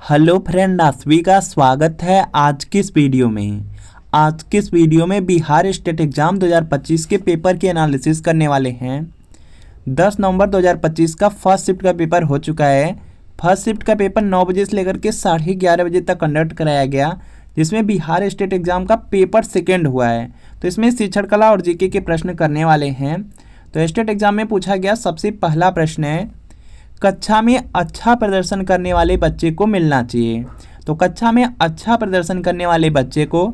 Hello friend, आप सभी का स्वागत है आज की इस वीडियो में। आज की इस वीडियो में बिहार स्टेट एग्जाम 2025 के पेपर की एनालिसिस करने वाले हैं। 10 नवंबर 2025 का फर्स्ट शिफ्ट का पेपर हो चुका है। फर्स्ट शिफ्ट का पेपर 9 बजे से लेकर के 11:30 बजे तक कंडक्ट कराया गया, जिसमें बिहार स्टेट एग्जाम का पेपर सेकेंड हुआ है। तो इसमें शिक्षण कला और जीके के प्रश्न करने वाले हैं। तो स्टेट एग्जाम में पूछा गया सबसे पहला प्रश्न है, कक्षा में अच्छा प्रदर्शन करने वाले बच्चे को मिलना चाहिए। तो कक्षा में अच्छा प्रदर्शन करने वाले बच्चे को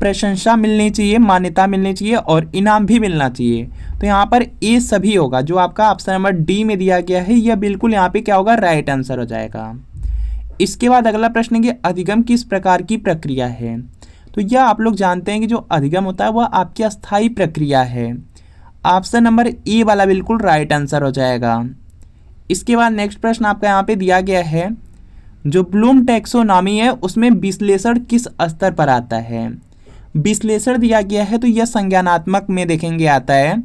प्रशंसा मिलनी चाहिए, मान्यता मिलनी चाहिए और इनाम भी मिलना चाहिए। तो यहाँ पर ये सभी होगा जो आपका ऑप्शन नंबर डी में दिया गया है, यह बिल्कुल यहाँ पे क्या होगा, राइट आंसर हो जाएगा। इसके बाद अगला प्रश्न है कि अधिगम किस प्रकार की प्रक्रिया है। तो यह आप लोग जानते हैं कि जो अधिगम होता है वह आपकी अस्थायी प्रक्रिया है। ऑप्शन नंबर ए वाला बिल्कुल राइट आंसर हो जाएगा। इसके बाद नेक्स्ट प्रश्न आपका यहाँ पे दिया गया है, जो ब्लूम टैक्सोनॉमी है उसमें विश्लेषण किस स्तर पर आता है। विश्लेषण दिया गया है तो यह संज्ञानात्मक में देखेंगे आता है।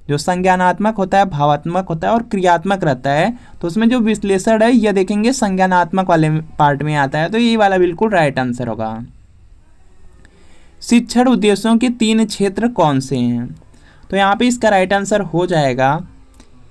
जो संज्ञानात्मक होता है, भावात्मक होता है और क्रियात्मक रहता है, तो उसमें जो विश्लेषण है यह देखेंगे संज्ञानात्मक वाले पार्ट में आता है। तो ये वाला बिल्कुल राइट आंसर होगा। शिक्षण उद्देश्यों के 3 क्षेत्र कौन से हैं। तो यहाँ पे इसका राइट आंसर हो जाएगा,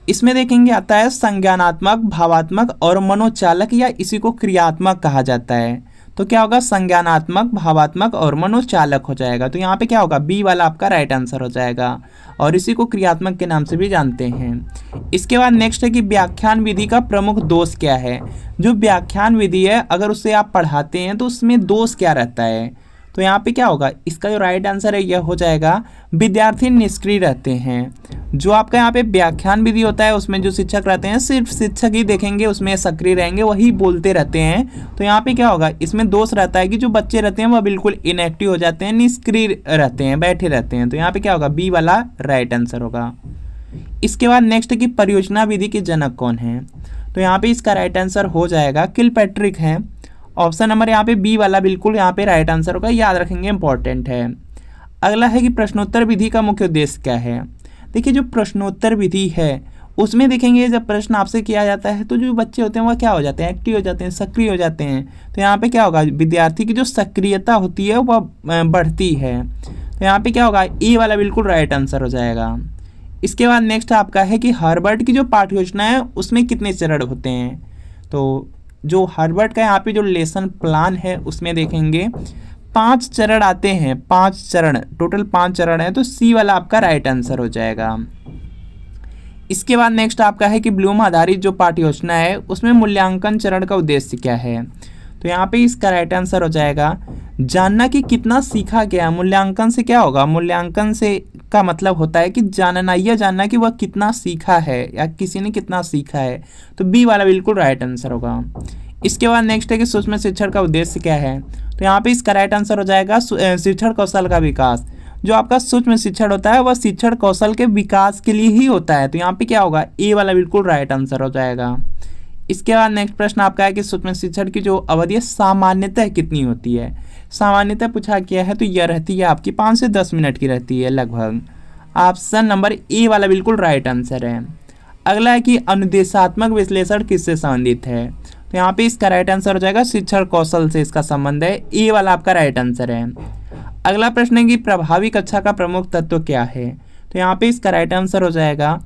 इसमें देखेंगे आता है संज्ञानात्मक, भावात्मक और मनोचालक, या इसी को क्रियात्मक कहा जाता है। तो क्या होगा, संज्ञानात्मक, भावात्मक और मनोचालक हो जाएगा। तो यहाँ पे क्या होगा, बी वाला आपका राइट आंसर हो जाएगा और इसी को क्रियात्मक के नाम से भी जानते हैं। इसके बाद नेक्स्ट है कि व्याख्यान विधि का प्रमुख दोष क्या है। जो व्याख्यान विधि है अगर उससे आप पढ़ाते हैं तो उसमें दोष क्या रहता है। तो यहाँ पे क्या होगा, इसका जो राइट आंसर है यह हो जाएगा, विद्यार्थी निष्क्रिय रहते हैं। जो आपका यहाँ पे व्याख्यान विधि होता है उसमें जो शिक्षक रहते हैं सिर्फ शिक्षक ही देखेंगे, उसमें सक्रिय रहेंगे, वही बोलते रहते हैं। तो यहाँ पे क्या होगा, इसमें दोष रहता है कि जो बच्चे रहते हैं वह बिल्कुल इनएक्टिव हो जाते हैं, निष्क्रिय रहते हैं, बैठे रहते हैं। तो यहाँ पे क्या होगा, बी वाला राइट आंसर होगा। इसके बाद नेक्स्ट है कि परियोजना विधि के जनक कौन है। तो यहाँ पे इसका राइट आंसर हो जाएगा किलपैट्रिक है। ऑप्शन नंबर यहाँ पे बी वाला बिल्कुल यहाँ पे राइट आंसर होगा, याद रखेंगे, इंपॉर्टेंट है। अगला है कि प्रश्नोत्तर विधि का मुख्य उद्देश्य क्या है। देखिए जो प्रश्नोत्तर विधि है उसमें देखेंगे जब प्रश्न आपसे किया जाता है तो जो बच्चे होते हैं वह क्या हो जाते हैं, एक्टिव हो जाते हैं, सक्रिय हो जाते हैं। तो यहाँ पे क्या होगा, विद्यार्थी की जो सक्रियता होती है वह बढ़ती है। तो यहाँ पे क्या होगा, ए वाला बिल्कुल राइट आंसर हो जाएगा। इसके बाद नेक्स्ट आपका है कि हार्वर्ड की जो पाठ्य योजना है उसमें कितने चरण होते हैं। तो जो हार्वर्ड का यहाँ पे जो लेसन प्लान है उसमें देखेंगे 5 चरण आते हैं, 5 चरण, टोटल 5 चरण है। तो सी वाला आपका राइट आंसर हो जाएगा। इसके बाद नेक्स्ट आपका है कि ब्लूम आधारित जो पाठ्य योजना है उसमें मूल्यांकन चरण का उद्देश्य क्या है। तो यहाँ पे इसका राइट आंसर हो जाएगा, जानना कि कितना सीखा गया। मूल्यांकन से क्या होगा, मूल्यांकन से का मतलब होता है कि जानना, यह जानना कि वह कितना सीखा है या किसी ने कितना सीखा है। तो बी वाला बिल्कुल राइट आंसर होगा। इसके बाद नेक्स्ट है कि सूक्ष्म शिक्षण का उद्देश्य क्या है। तो यहाँ पे इसका राइट आंसर हो जाएगा शिक्षण कौशल का विकास। जो आपका सूक्ष्म शिक्षण होता है वह शिक्षण कौशल के विकास के लिए ही होता है। तो यहाँ पे क्या होगा, ए वाला बिल्कुल राइट आंसर हो जाएगा। इसके बाद नेक्स्ट प्रश्न आपका है कि सूक्ष्म शिक्षण की जो अवधि है सामान्यतः कितनी होती है। सामान्यतः पूछा गया है तो यह रहती है आपकी 5 से 10 मिनट की रहती है लगभग। ऑप्शन नंबर ए वाला बिल्कुल राइट आंसर है। अगला है कि अनुदेशात्मक विश्लेषण किससे संबंधित है। तो यहाँ पे इसका राइट आंसर हो जाएगा, शिक्षण कौशल से इसका संबंध है। ए वाला आपका राइट आंसर है। अगला प्रश्न है कि प्रभावी कक्षा का प्रमुख तत्व क्या है। तो यहाँ पे इसका राइट आंसर हो जाएगा,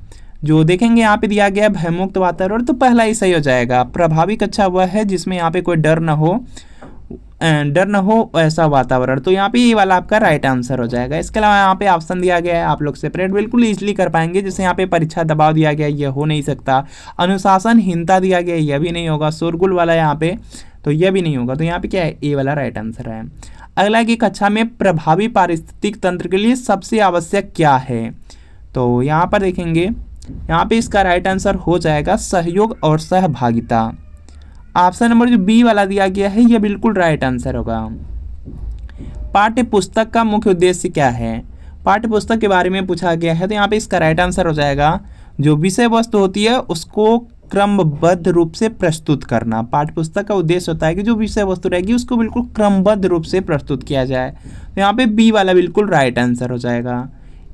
जो देखेंगे यहाँ पे दिया गया है भयमुक्त वातावरण, तो पहला ही सही हो जाएगा। प्रभावी कक्षा वह है जिसमें यहाँ पे कोई डर न हो ऐसा वातावरण। तो यहाँ पे ये वाला आपका राइट आंसर हो जाएगा। इसके अलावा यहाँ पे ऑप्शन दिया गया है, आप लोग सेपरेट बिल्कुल इजीली कर पाएंगे। जैसे यहाँ पे परीक्षा दबाव दिया गया है, यह हो नहीं सकता। अनुशासनहीनता दिया गया है, यह भी नहीं होगा। शोरगुल वाला यहाँ पे, तो यह भी नहीं होगा। तो यहाँ पे क्या है, ए वाला राइट आंसर है। अगला कि कक्षा में प्रभावी पारिस्थितिक तंत्र के लिए सबसे आवश्यक क्या है। तो यहाँ पर देखेंगे, यहाँ पे इसका राइट आंसर हो जाएगा सहयोग और सहभागिता। ऑप्शन नंबर जो बी वाला दिया गया है यह बिल्कुल राइट आंसर होगा। पाठ्य पुस्तक का मुख्य उद्देश्य क्या है। पाठ्य पुस्तक के बारे में पूछा गया है तो यहाँ पे इसका राइट आंसर हो जाएगा, जो विषय वस्तु होती है उसको क्रमबद्ध रूप से प्रस्तुत करना। पाठ्य पुस्तक का उद्देश्य होता है कि जो विषय वस्तु रहेगी उसको बिल्कुल क्रमबद्ध रूप से प्रस्तुत किया जाए। तो यहाँ पे बी वाला बिल्कुल राइट आंसर हो जाएगा।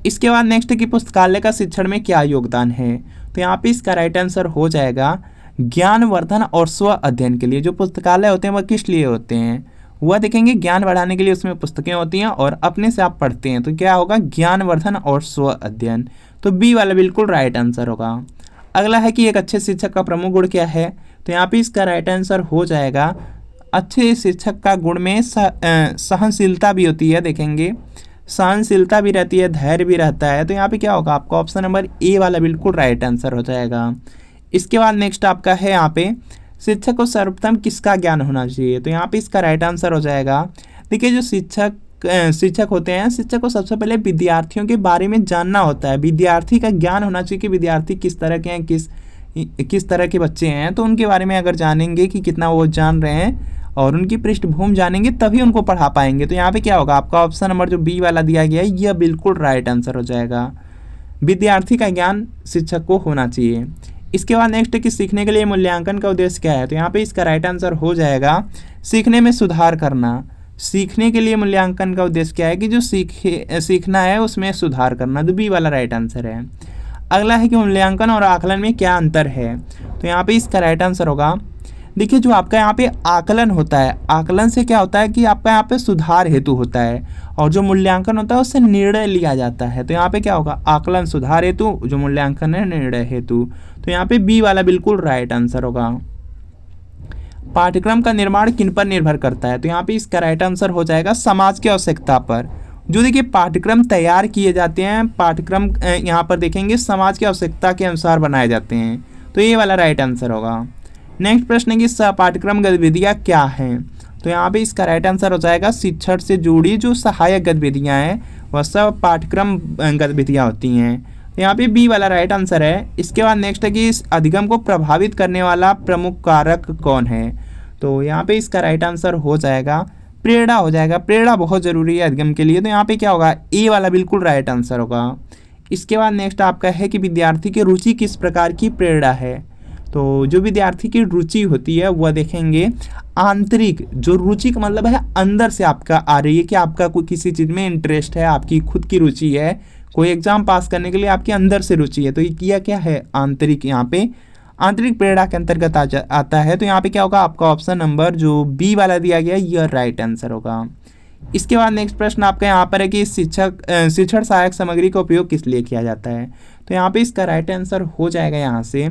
इसके बाद नेक्स्ट है कि पुस्तकालय का शिक्षण में क्या योगदान है। तो यहाँ पे इसका राइट आंसर हो जाएगा, ज्ञानवर्धन और स्व अध्ययन के लिए। जो पुस्तकालय होते हैं वह किस लिए होते हैं, वह देखेंगे ज्ञान बढ़ाने के लिए उसमें पुस्तकें होती हैं और अपने से आप पढ़ते हैं, तो क्या होगा ज्ञानवर्धन और स्व अध्ययन। तो बी वाला बिल्कुल राइट आंसर होगा। अगला है कि एक अच्छे शिक्षक का प्रमुख गुण क्या है, तो यहाँ पे इसका राइट आंसर हो जाएगा अच्छे शिक्षक का गुण में सहनशीलता भी होती है, देखेंगे सहनशीलता भी रहती है, धैर्य भी रहता है। तो यहाँ पे क्या होगा आपका ऑप्शन नंबर ए वाला बिल्कुल राइट आंसर हो जाएगा। इसके बाद नेक्स्ट आपका है यहाँ पे शिक्षक को सर्वप्रथम किसका ज्ञान होना चाहिए, तो यहाँ पे इसका राइट आंसर हो जाएगा। देखिए जो शिक्षक होते हैं, शिक्षक को सबसे पहले विद्यार्थियों के बारे में जानना होता है, विद्यार्थी का ज्ञान होना चाहिए कि विद्यार्थी किस तरह के हैं, किस तरह के बच्चे हैं, तो उनके बारे में अगर जानेंगे कि कितना वो जान रहे हैं और उनकी पृष्ठभूमि जानेंगे तभी उनको पढ़ा पाएंगे। तो यहाँ पे क्या होगा आपका ऑप्शन नंबर जो बी वाला दिया गया है यह बिल्कुल राइट आंसर हो जाएगा। विद्यार्थी का ज्ञान शिक्षक को होना चाहिए। इसके बाद नेक्स्ट है कि सीखने के लिए मूल्यांकन का उद्देश्य क्या है, तो यहाँ पे इसका राइट आंसर हो जाएगा सीखने में सुधार करना। सीखने के लिए मूल्यांकन का उद्देश्य क्या है कि जो सीखना है उसमें सुधार करना, तो बी वाला राइट आंसर है। अगला है कि मूल्यांकन और आकलन में क्या अंतर है, तो यहाँ पे इसका राइट आंसर होगा देखिए जो आपका यहाँ पे आकलन होता है, आकलन से क्या होता है कि आपका यहाँ पे सुधार हेतु होता है और जो मूल्यांकन होता है उससे निर्णय लिया जाता है। तो यहाँ पे क्या होगा आकलन सुधार हेतु, जो मूल्यांकन है निर्णय हेतु। तो यहाँ पे बी वाला बिल्कुल राइट आंसर होगा। पाठ्यक्रम का निर्माण किन पर निर्भर करता है, तो यहाँ पे इसका राइट आंसर हो जाएगा समाज की आवश्यकता पर। जो देखिए पाठ्यक्रम तैयार किए जाते हैं, पाठ्यक्रम यहाँ पर देखेंगे समाज की आवश्यकता के अनुसार बनाए जाते हैं, तो ये वाला राइट आंसर होगा। नेक्स्ट प्रश्न है कि पाठ्यक्रम गतिविधियाँ क्या हैं, तो यहाँ पे इसका राइट आंसर हो जाएगा शिक्षण से जुड़ी जो सहायक गतिविधियाँ हैं वह सब पाठ्यक्रम गतिविधियाँ होती हैं। तो यहाँ पे बी वाला राइट आंसर है। इसके बाद नेक्स्ट है कि इस अधिगम को प्रभावित करने वाला प्रमुख कारक कौन है, तो यहाँ पे इसका राइट आंसर हो जाएगा प्रेरणा हो जाएगा। प्रेरणा बहुत ज़रूरी है अधिगम के लिए, तो यहाँ पे क्या होगा ए वाला बिल्कुल राइट आंसर होगा। इसके बाद नेक्स्ट आपका है कि विद्यार्थी की रुचि किस प्रकार की प्रेरणा है, तो जो विद्यार्थी की रुचि होती है वह देखेंगे आंतरिक, जो रुचि का मतलब है अंदर से आपका आ रही है कि आपका कोई किसी चीज़ में इंटरेस्ट है, आपकी खुद की रुचि है, कोई एग्जाम पास करने के लिए आपके अंदर से रुचि है, तो ये क्या है आंतरिक, यहाँ पे आंतरिक प्रेरणा के अंतर्गत आता है। तो यहाँ पे क्या होगा आपका ऑप्शन नंबर जो बी वाला दिया गया यह राइट आंसर होगा। इसके बाद नेक्स्ट प्रश्न आपका यहाँ पर है कि शिक्षण सहायक सामग्री का उपयोग किस लिए किया जाता है, तो यहाँ पे इसका राइट आंसर हो जाएगा। यहाँ से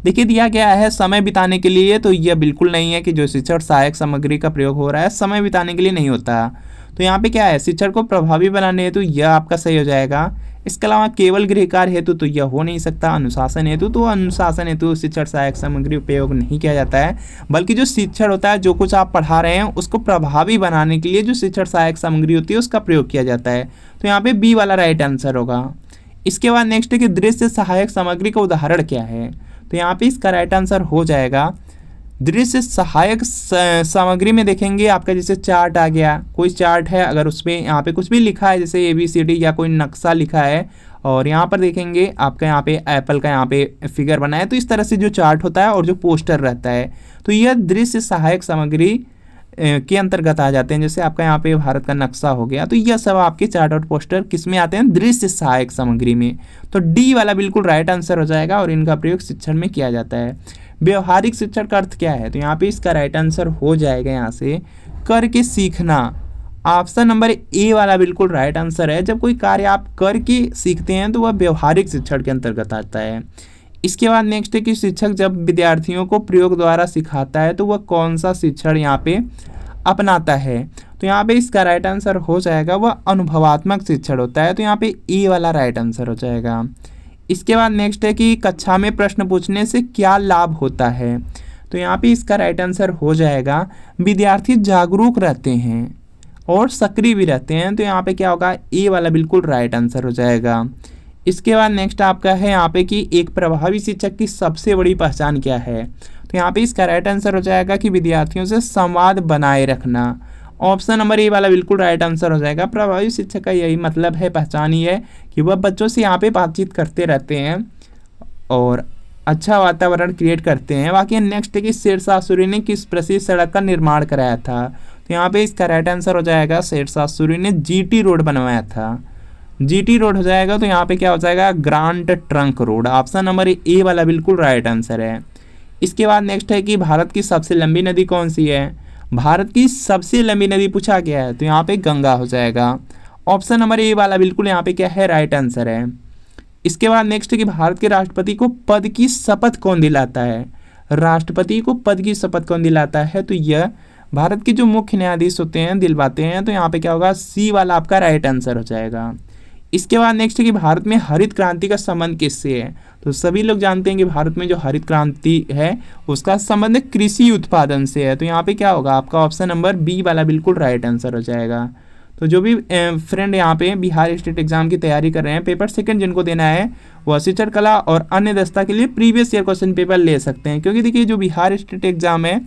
देखिए दिया गया है समय बिताने के लिए, तो यह बिल्कुल नहीं है कि जो शिक्षण सहायक सामग्री का प्रयोग हो रहा है समय बिताने के लिए नहीं होता। तो यहाँ पे क्या है शिक्षण को प्रभावी बनाने हेतु यह आपका सही हो जाएगा। इसके अलावा केवल गृह कार्य हेतु तो यह हो नहीं सकता। अनुशासन हेतु, तो अनुशासन हेतु शिक्षण सहायक सामग्री उपयोग नहीं किया जाता है, बल्कि जो शिक्षण होता है जो कुछ आप पढ़ा रहे हैं उसको प्रभावी बनाने के लिए जो शिक्षण सहायक सामग्री होती है उसका प्रयोग किया जाता है। तो यहाँ पे बी वाला राइट आंसर होगा। इसके बाद नेक्स्ट है कि दृश्य सहायक सामग्री का उदाहरण क्या है, तो यहाँ पे इसका राइट आंसर हो जाएगा दृश्य सहायक सामग्री में देखेंगे आपका जैसे चार्ट आ गया, कोई चार्ट है अगर उसमें यहाँ पे कुछ भी लिखा है जैसे ABCD या कोई नक्शा लिखा है और यहाँ पर देखेंगे आपका यहाँ पे एप्पल का यहाँ पे फिगर बना है, तो इस तरह से जो चार्ट होता है और जो पोस्टर रहता है तो यह दृश्य सहायक सामग्री के अंतर्गत आ जाते हैं। जैसे आपका यहाँ पे भारत का नक्शा हो गया, तो यह सब आपके चार्ट और पोस्टर किस में आते हैं दृश्य सहायक सामग्री में। तो डी वाला बिल्कुल राइट आंसर हो जाएगा और इनका प्रयोग शिक्षण में किया जाता है। व्यवहारिक शिक्षण का अर्थ क्या है, तो यहाँ पे इसका राइट आंसर हो जाएगा यहाँ से करके सीखना। ऑप्शन नंबर ए वाला बिल्कुल राइट आंसर है। जब कोई कार्य आप करके सीखते हैं तो वह व्यवहारिक शिक्षण के अंतर्गत आता है। इसके बाद नेक्स्ट है कि शिक्षक जब विद्यार्थियों को प्रयोग द्वारा सिखाता है तो वह कौन सा शिक्षण यहाँ पे अपनाता है, तो यहाँ पे इसका राइट आंसर हो जाएगा वह अनुभवात्मक शिक्षण होता है। तो यहाँ पे ए वाला राइट आंसर हो जाएगा। इसके बाद नेक्स्ट है कि कक्षा में प्रश्न पूछने से क्या लाभ होता है, तो यहाँ पे इसका राइट आंसर हो जाएगा विद्यार्थी जागरूक रहते हैं और सक्रिय भी रहते हैं। तो यहाँ पे क्या होगा ए वाला बिल्कुल राइट आंसर हो जाएगा। इसके बाद नेक्स्ट आपका है यहाँ पे कि एक प्रभावी शिक्षक की सबसे बड़ी पहचान क्या है, तो यहाँ पे इसका राइट आंसर हो जाएगा कि विद्यार्थियों से संवाद बनाए रखना। ऑप्शन नंबर ए वाला बिल्कुल राइट आंसर हो जाएगा। प्रभावी शिक्षक का यही मतलब है, पहचान ही है कि वह बच्चों से यहाँ पे बातचीत करते रहते हैं और अच्छा वातावरण क्रिएट करते हैं। बाकी नेक्स्ट है कि शेरशाह सूरी ने किस प्रसिद्ध सड़क का निर्माण कराया था, तो यहाँ पे इसका राइट आंसर हो जाएगा शेरशाह सूरी ने GT रोड बनवाया था। जीटी रोड हो जाएगा, तो यहाँ पे क्या हो जाएगा, grand trunk road. Option number A वाला बिल्कुल राइट आंसर है। इसके बाद नेक्स्ट है कि भारत की सबसे लंबी नदी कौन सी है। भारत की सबसे लंबी नदी पूछा गया है, तो यहाँ पे गंगा हो जाएगा। ऑप्शन नंबर ए वाला बिल्कुल यहाँ पे क्या है, राइट आंसर है। इसके बाद नेक्स्ट है कि भारत के राष्ट्रपति को पद की शपथ कौन दिलाता है। राष्ट्रपति को पद की शपथ कौन दिलाता है, तो यह भारत के जो मुख्य न्यायाधीश होते हैं दिलवाते हैं। तो यहाँ पे क्या होगा, सी वाला आपका राइट आंसर हो जाएगा। इसके बाद नेक्स्ट है कि भारत में हरित क्रांति का संबंध किससे है। तो सभी लोग जानते हैं कि भारत में जो हरित क्रांति है उसका संबंध कृषि उत्पादन से है। तो यहाँ पे क्या होगा, आपका ऑप्शन नंबर बी वाला बिल्कुल राइट आंसर हो जाएगा। तो जो भी फ्रेंड यहाँ पे बिहार स्टेट एग्जाम की तैयारी कर रहे हैं, पेपर सेकंड जिनको देना है, वह शिक्षण कला और अन्य दस्ता के लिए प्रीवियस ईयर क्वेश्चन पेपर ले सकते हैं। क्योंकि देखिए जो बिहार स्टेट एग्जाम है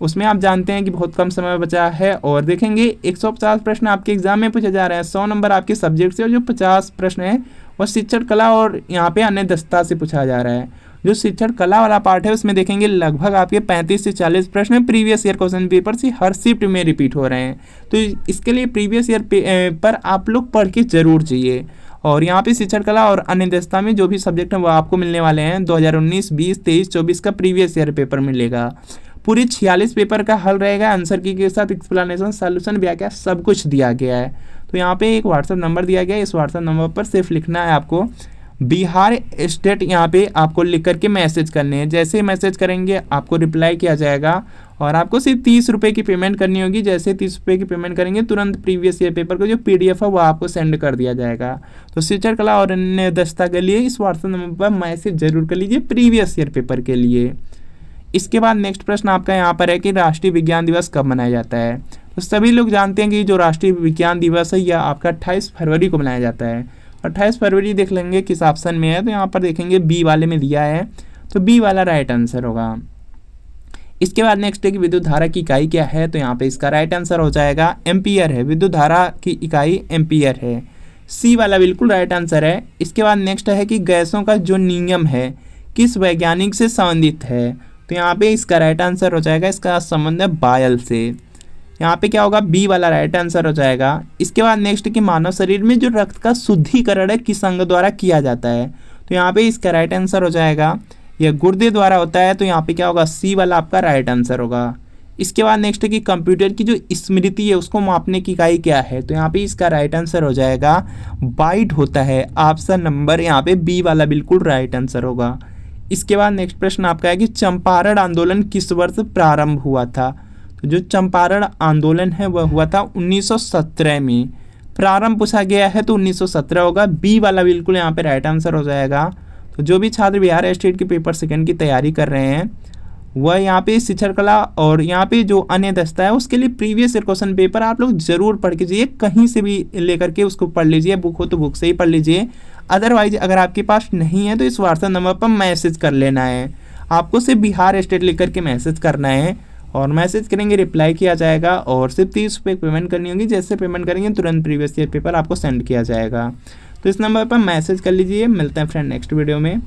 उसमें आप जानते हैं कि बहुत कम समय बचा है, और देखेंगे 150 प्रश्न आपके एग्जाम में पूछे जा रहे हैं। 100 नंबर आपके सब्जेक्ट से, और जो 50 प्रश्न है वह शिक्षण कला और यहाँ पे अन्य दस्ता से पूछा जा रहा है। जो शिक्षण कला वाला पार्ट है उसमें देखेंगे लगभग आपके 35 से 40 प्रश्न प्रीवियस ईयर क्वेश्चन पेपर से हर शिफ्ट में रिपीट हो रहे हैं। तो इसके लिए प्रीवियस ईयर पर आप लोग पढ़ के जरूर जाइए। और यहाँ पे शिक्षण कला और अन्य दस्ता में जो भी सब्जेक्ट है वो आपको मिलने वाले हैं। 2019, 20, 23, 24 का प्रीवियस ईयर पेपर मिलेगा। पूरे 46 पेपर का हल रहेगा, आंसर की के साथ एक्सप्लेनेशन, सॉल्यूशन, व्याख्या सब कुछ दिया गया है। तो यहाँ पे एक व्हाट्सएप नंबर दिया गया है, इस व्हाट्सएप नंबर पर सिर्फ लिखना है आपको बिहार स्टेट, यहाँ पे आपको लिख करके मैसेज करने हैं। जैसे मैसेज करेंगे आपको रिप्लाई किया जाएगा, और आपको सिर्फ 30 रुपये की पेमेंट करनी होगी। जैसे 30 रुपये की पेमेंट करेंगे तुरंत प्रीवियस ईयर पेपर का जो PDF है वो आपको सेंड कर दिया जाएगा। तो शिक्षण कला और अन्य दस्ता के लिए इस व्हाट्सएप नंबर पर मैसेज जरूर कर लीजिए प्रीवियस ईयर पेपर के लिए। इसके बाद नेक्स्ट प्रश्न आपका यहाँ पर है कि राष्ट्रीय विज्ञान दिवस कब मनाया जाता है। तो सभी लोग जानते हैं कि जो राष्ट्रीय विज्ञान दिवस है यह आपका 28 फरवरी को मनाया जाता है। 28 फरवरी देख लेंगे किस ऑप्शन में है, तो यहाँ पर देखेंगे बी वाले में दिया है, तो बी वाला राइट आंसर होगा। इसके बाद नेक्स्ट है कि विद्युत धारा की इकाई क्या है। तो यहाँ पे इसका राइट आंसर हो जाएगा एम्पियर है। विद्युत धारा की इकाई एम्पियर है, सी वाला बिल्कुल राइट आंसर है। इसके बाद नेक्स्ट है कि गैसों का जो नियम है किस वैज्ञानिक से संबंधित है। तो यहाँ पे इसका राइट आंसर हो जाएगा, इसका संबंध है बायल से। यहाँ पे क्या होगा, बी वाला राइट आंसर हो जाएगा। इसके बाद नेक्स्ट कि मानव शरीर में जो रक्त का शुद्धिकरण है किस अंग द्वारा किया जाता है। तो यहाँ पे इसका राइट आंसर हो जाएगा, यह गुर्दे द्वारा होता है। तो यहाँ पे क्या होगा, सी वाला आपका राइट आंसर होगा। इसके बाद नेक्स्ट है कि कंप्यूटर की जो स्मृति है उसको मापने की इकाई क्या है। तो यहाँ पे इसका राइट आंसर हो जाएगा बाइट होता है। ऑप्शन नंबर यहाँ पे बी वाला बिल्कुल राइट आंसर होगा। इसके बाद नेक्स्ट प्रश्न आपका है कि चंपारण आंदोलन किस वर्ष प्रारंभ हुआ था। तो जो चंपारण आंदोलन है वह हुआ था 1917 में। प्रारंभ पूछा गया है तो 1917 होगा, बी वाला बिल्कुल यहाँ पे राइट आंसर हो जाएगा। तो जो भी छात्र बिहार स्टेट के पेपर सेकंड की तैयारी कर रहे हैं वह यहाँ पे शिक्षण कला और यहाँ पे जो अन्य दस्ता है उसके लिए प्रीवियस ईयर क्वेश्चन पेपर आप लोग जरूर पढ़ के जाइए। कहीं से भी लेकर के उसको पढ़ लीजिए, बुक हो तो बुक से ही पढ़ लीजिए। अदरवाइज अगर आपके पास नहीं है तो इस व्हाट्सएप नंबर पर मैसेज कर लेना है। आपको सिर्फ बिहार स्टेट लिख करके मैसेज करना है, और मैसेज करेंगे रिप्लाई किया जाएगा, और सिर्फ 30 रुपये पेमेंट करनी होगी। जैसे पेमेंट करेंगे तुरंत प्रीवियस ईयर पेपर आपको सेंड किया जाएगा। तो इस नंबर पर मैसेज कर लीजिए। मिलते हैं फ्रेंड नेक्स्ट वीडियो में।